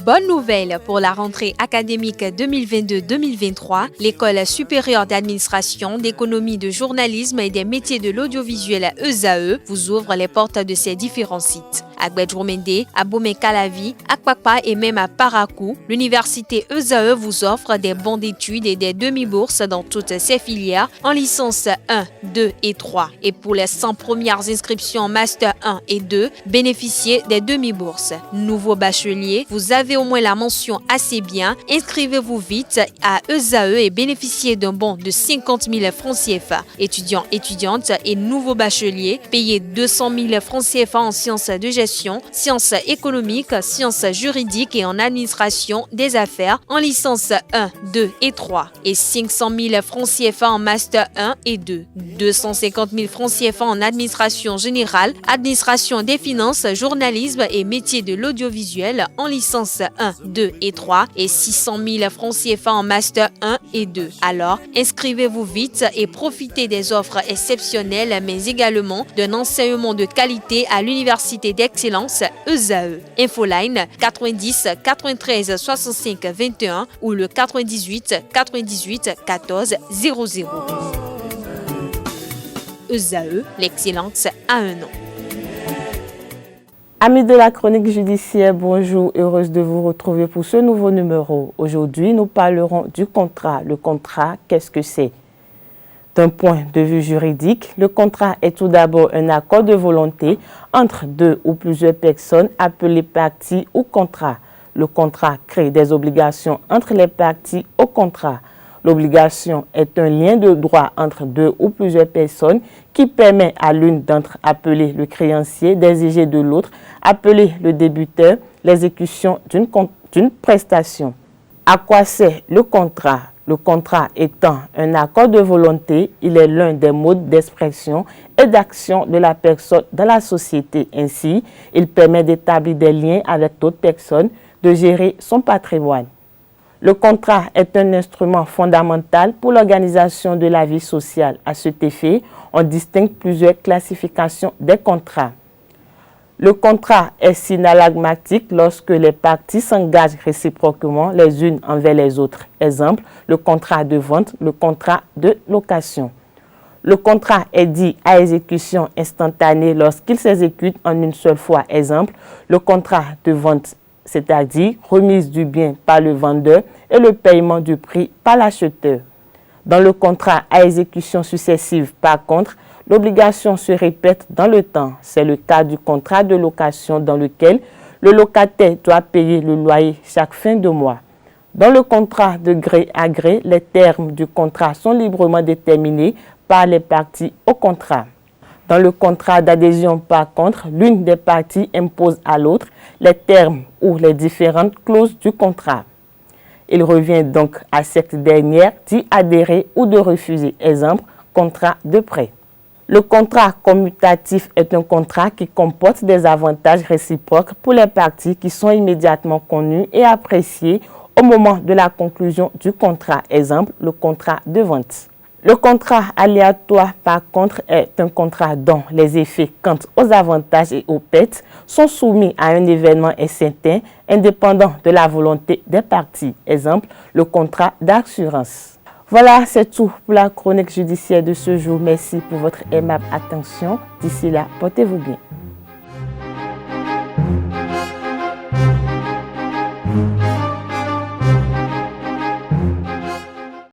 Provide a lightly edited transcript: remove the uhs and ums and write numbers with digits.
Bonne nouvelle pour la rentrée académique 2022-2023, l'École supérieure d'administration, d'économie, de journalisme et des métiers de l'audiovisuel ESAE vous ouvre les portes de ses différents sites. À Gbedjomende, à Bomé-Calavi, à Kpakpa et même à Parakou, l'université ESAE vous offre des bons d'études et des demi-bourses dans toutes ses filières en licence 1, 2 et 3. Et pour les 100 premières inscriptions en master 1 et 2, bénéficiez des demi-bourses. Nouveau bachelier, vous avez au moins la mention assez bien. Inscrivez-vous vite à ESAE et bénéficiez d'un bon de 50 000 francs CFA. Étudiants, étudiantes et nouveaux bacheliers, payez 200 000 francs CFA en sciences de gestion, sciences économiques, sciences juridiques et en administration des affaires en licence 1, 2 et 3 et 500 000 francs CFA en master 1 et 2, 250 000 francs CFA en administration générale, administration des finances, journalisme et métiers de l'audiovisuel en licence 1, 2 et 3 et 600 000 francs CFA en master 1 et 2. Alors, inscrivez-vous vite et profitez des offres exceptionnelles mais également d'un enseignement de qualité à l'université d'excellence ESAE. Infoline 90 93 65 21 ou le 98 98 14 00. ESAE, l'excellence à un nom. Amis de la chronique judiciaire, bonjour, heureuse de vous retrouver pour ce nouveau numéro. Aujourd'hui, nous parlerons du contrat. Le contrat, qu'est-ce que c'est? D'un point de vue juridique, le contrat est tout d'abord un accord de volonté entre deux ou plusieurs personnes appelées parties ou contrat. Le contrat crée des obligations entre les parties au contrat. L'obligation est un lien de droit entre deux ou plusieurs personnes qui permet à l'une d'entre appelée le créancier d'exiger de l'autre, appelé le débiteur, l'exécution d'une prestation. À quoi sert le contrat? Le contrat étant un accord de volonté, il est l'un des modes d'expression et d'action de la personne dans la société. Ainsi, il permet d'établir des liens avec d'autres personnes, de gérer son patrimoine. Le contrat est un instrument fondamental pour l'organisation de la vie sociale. À cet effet, on distingue plusieurs classifications des contrats. Le contrat est synallagmatique lorsque les parties s'engagent réciproquement les unes envers les autres. Exemple, le contrat de vente, le contrat de location. Le contrat est dit à exécution instantanée lorsqu'il s'exécute en une seule fois. Exemple, le contrat de vente, c'est-à-dire remise du bien par le vendeur et le paiement du prix par l'acheteur. Dans le contrat à exécution successive, par contre, l'obligation se répète dans le temps. C'est le cas du contrat de location dans lequel le locataire doit payer le loyer chaque fin de mois. Dans le contrat de gré à gré, les termes du contrat sont librement déterminés par les parties au contrat. Dans le contrat d'adhésion, par contre, l'une des parties impose à l'autre les termes ou les différentes clauses du contrat. Il revient donc à cette dernière d'y adhérer ou de refuser. Exemple, contrat de prêt. Le contrat commutatif est un contrat qui comporte des avantages réciproques pour les parties qui sont immédiatement connus et appréciés au moment de la conclusion du contrat. Exemple, le contrat de vente. Le contrat aléatoire, par contre, est un contrat dont les effets quant aux avantages et aux pertes sont soumis à un événement certain, indépendant de la volonté des parties. Exemple, le contrat d'assurance. Voilà, c'est tout pour la chronique judiciaire de ce jour. Merci pour votre aimable attention. D'ici là, portez-vous bien.